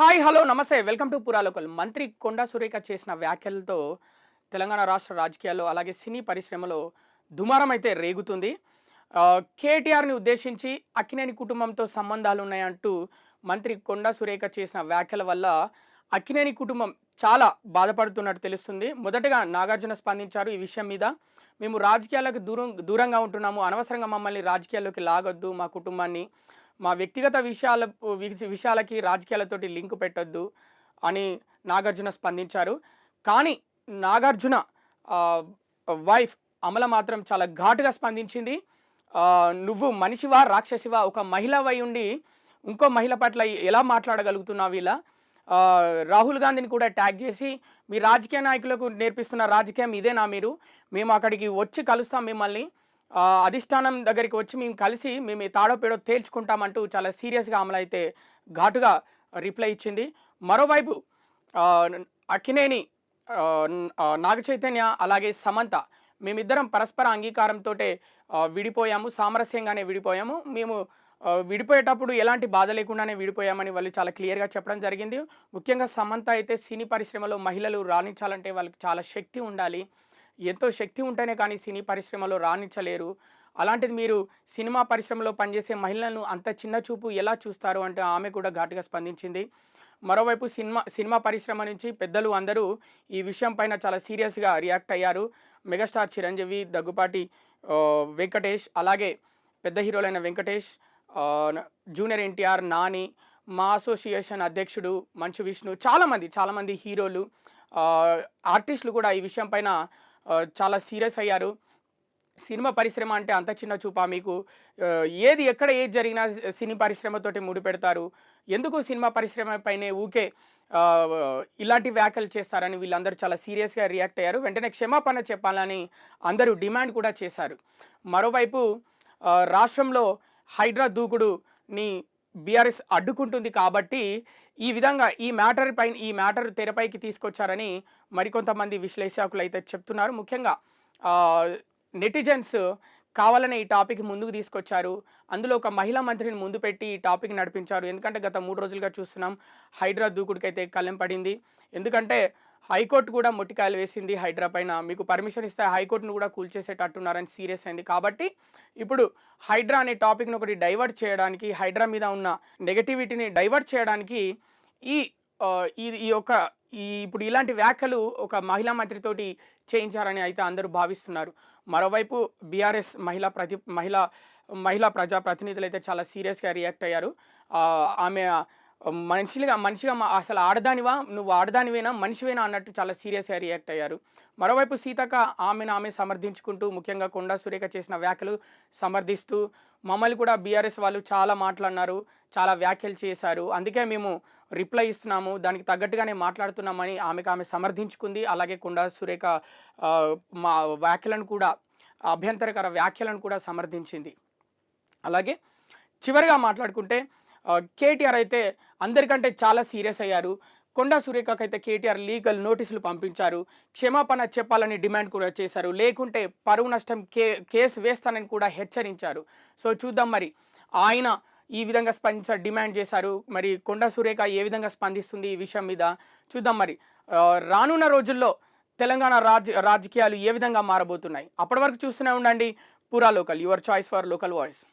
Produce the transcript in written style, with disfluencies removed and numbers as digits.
Hi hello నమస్తే welcome to పురాలోకల్. మంత్రి కొండా సురేఖ చేసిన వ్యాఖ్యలతో తెలంగాణ రాష్ట్ర రాజకీయాల్లో అలాగే సినీ పరిశ్రమలో దుమారం అయితే రేగుతుంది. కేటీఆర్ని ఉద్దేశించి అక్కినేని కుటుంబంతో సంబంధాలు ఉన్నాయంటూ మంత్రి కొండా సురేఖ చేసిన వ్యాఖ్యల వల్ల అక్కినేని కుటుంబం చాలా బాధపడుతున్నట్టు తెలుస్తుంది. మొదటగా నాగార్జున స్పందించారు ఈ విషయం మీద. మేము రాజకీయాలకు దూరంగా ఉంటున్నాము, అనవసరంగా మమ్మల్ని రాజకీయాల్లోకి లాగొద్దు, మా కుటుంబాన్ని మా వ్యక్తిగత విషయాలకి రాజకీయాలతోటి లింక్ పెట్టొద్దు అని నాగార్జున స్పందించారు. కానీ నాగార్జున వైఫ్ అమల మాత్రం చాలా ఘాటుగా స్పందించింది. నువ్వు మనిషివా రాక్షసివా, ఒక మహిళవై ఉండి ఇంకో మహిళ పట్ల ఎలా మాట్లాడగలుగుతున్నావు ఇలా? రాహుల్ గాంధీని కూడా ట్యాగ్ చేసి మీ రాజకీయ నాయకులకు నేర్పిస్తున్న రాజకీయం ఇదేనా మీరు? మేము అక్కడికి వచ్చి కలుస్తాం మిమ్మల్ని, అధిష్టానం దగ్గరికి వచ్చి మేము కలిసి మేము తాడో పేడో తేల్చుకుంటామంటూ చాలా సీరియస్గా అమలు అయితే ఘాటుగా రిప్లై ఇచ్చింది. మరోవైపు అక్కినేని నాగ చైతన్య అలాగే సమంత మేమిద్దరం పరస్పర అంగీకారంతో విడిపోయాము, సామరస్యంగానే విడిపోయాము. మేము విడిపోయేటప్పుడు ఎలాంటి బాధ లేకుండానే విడిపోయామని వాళ్ళు చాలా క్లియర్గా చెప్పడం జరిగింది. ముఖ్యంగా సమంత అయితే సినీ పరిశ్రమలో మహిళలు రాణించాలంటే వాళ్ళకి చాలా శక్తి ఉండాలి, ఎంతో శక్తి ఉంటేనే కానీ సినీ పరిశ్రమలో రాణించలేరు. అలాంటిది మీరు సినిమా పరిశ్రమలో పనిచేసే మహిళలను అంత చిన్న చూపు ఎలా చూస్తారు అంటే ఆమె కూడా ఘాటుగా స్పందించింది. మరోవైపు సినిమా పరిశ్రమ నుంచి పెద్దలు అందరూ ఈ విషయం పైన చాలా సీరియస్గా రియాక్ట్ అయ్యారు. మెగాస్టార్ చిరంజీవి, దగ్గుపాటి వెంకటేష్, అలాగే పెద్ద హీరోలైన వెంకటేష్, జూనియర్ ఎన్టీఆర్, నాని, మా అసోసియేషన్ అధ్యక్షుడు మంచు విష్ణు, చాలామంది హీరోలు, ఆర్టిస్టులు కూడా ఈ విషయం పైన చాలా సీరియస్ అయ్యారు. సినిమా పరిశ్రమ అంటే అంత చిన్న చూపా మీకు? ఎక్కడ ఏది జరిగినా సినీ పరిశ్రమతోటి ముడిపెడతారు. ఎందుకు సినిమా పరిశ్రమ పైనే ఊకే ఇలాంటి వ్యాఖ్యలు చేస్తారని వీళ్ళందరూ చాలా సీరియస్గా రియాక్ట్ అయ్యారు. వెంటనే క్షమాపణ చెప్పాలని అందరూ డిమాండ్ కూడా చేశారు. మరోవైపు రాష్ట్రంలో హైడ్రా దూకుడుని బీఆర్ఎస్ అడ్డుకుంటుంది కాబట్టి ఈ విధంగా ఈ మ్యాటర్ తెరపైకి తీసుకొచ్చారని మరికొంతమంది విశ్లేషకులు అయితే చెప్తున్నారు. ముఖ్యంగా నెటిజన్స్ కావాలనే ఈ టాపిక్ ముందుకు తీసుకొచ్చారు. అందులో ఒక మహిళా మంత్రిని ముందు పెట్టి ఈ టాపిక్ నడిపించారు. ఎందుకంటే గత 3 రోజులుగా చూస్తున్నాం హైడ్రా దూకుడికైతే కళ్ళెం పడింది. ఎందుకంటే హైకోర్టు కూడా మొట్టికాయలు వేసింది హైడ్రా పైన. మీకు పర్మిషన్ ఇస్తే హైకోర్టును కూడా కూల్చేసేటట్టున్నారని సీరియస్ అయింది. కాబట్టి ఇప్పుడు హైడ్రా అనే టాపిక్ను ఒకటి డైవర్ట్ చేయడానికి, హైడ్రా మీద ఉన్న నెగటివిటీని డైవర్ట్ చేయడానికి ఈ ఇప్పుడు ఇలాంటి వ్యాఖ్యలు ఒక మహిళా మంత్రితోటి చేయించారని అయితే అందరూ భావిస్తున్నారు. మరోవైపు బీఆర్ఎస్ మహిళా ప్రజా ప్రతినిధులు అయితే చాలా సీరియస్గా రియాక్ట్ అయ్యారు. ఆమె మనిషిగా అసలు ఆడదానివా, నువ్వు ఆడదానివేనా, మనిషివేనా అన్నట్టు చాలా సీరియస్గా రియాక్ట్ అయ్యారు. మరోవైపు సీతక్క ఆమె సమర్థించుకుంటూ ముఖ్యంగా కొండా సురేఖ చేసిన వ్యాఖ్యలు సమర్థిస్తూ మమ్మల్ని కూడా బీఆర్ఎస్ వాళ్ళు చాలా మాట్లాడినారు, చాలా వ్యాఖ్యలు చేశారు, అందుకే మేము రిప్లై ఇస్తున్నాము, దానికి తగ్గట్టుగానే మాట్లాడుతున్నామని ఆమె సమర్థించుకుంది. అలాగే కొండా సురేఖ మా వ్యాఖ్యలను కూడా, అభ్యంతరకర వ్యాఖ్యలను కూడా సమర్థించింది. అలాగే చివరిగా మాట్లాడుకుంటే కేటీఆర్ అయితే అందరికంటే చాలా సీరియస్ అయ్యారు. కొండా సురేఖకైతే కేటీఆర్ లీగల్ నోటీసులు పంపించారు, క్షమాపణ చెప్పాలని డిమాండ్ కూడా చేశారు, లేకుంటే పరువు నష్టం కేసు వేస్తానని కూడా హెచ్చరించారు. సో చూద్దాం మరి ఆయన ఈ విధంగా డిమాండ్ చేశారు. మరి కొండా సురేఖ ఏ విధంగా స్పందిస్తుంది ఈ విషయం మీద చూద్దాం. మరి రానున్న రోజుల్లో తెలంగాణ రాజకీయాలు ఏ విధంగా మారబోతున్నాయి? అప్పటి వరకు చూస్తూనే ఉండండి పురా local, your choice for local voice.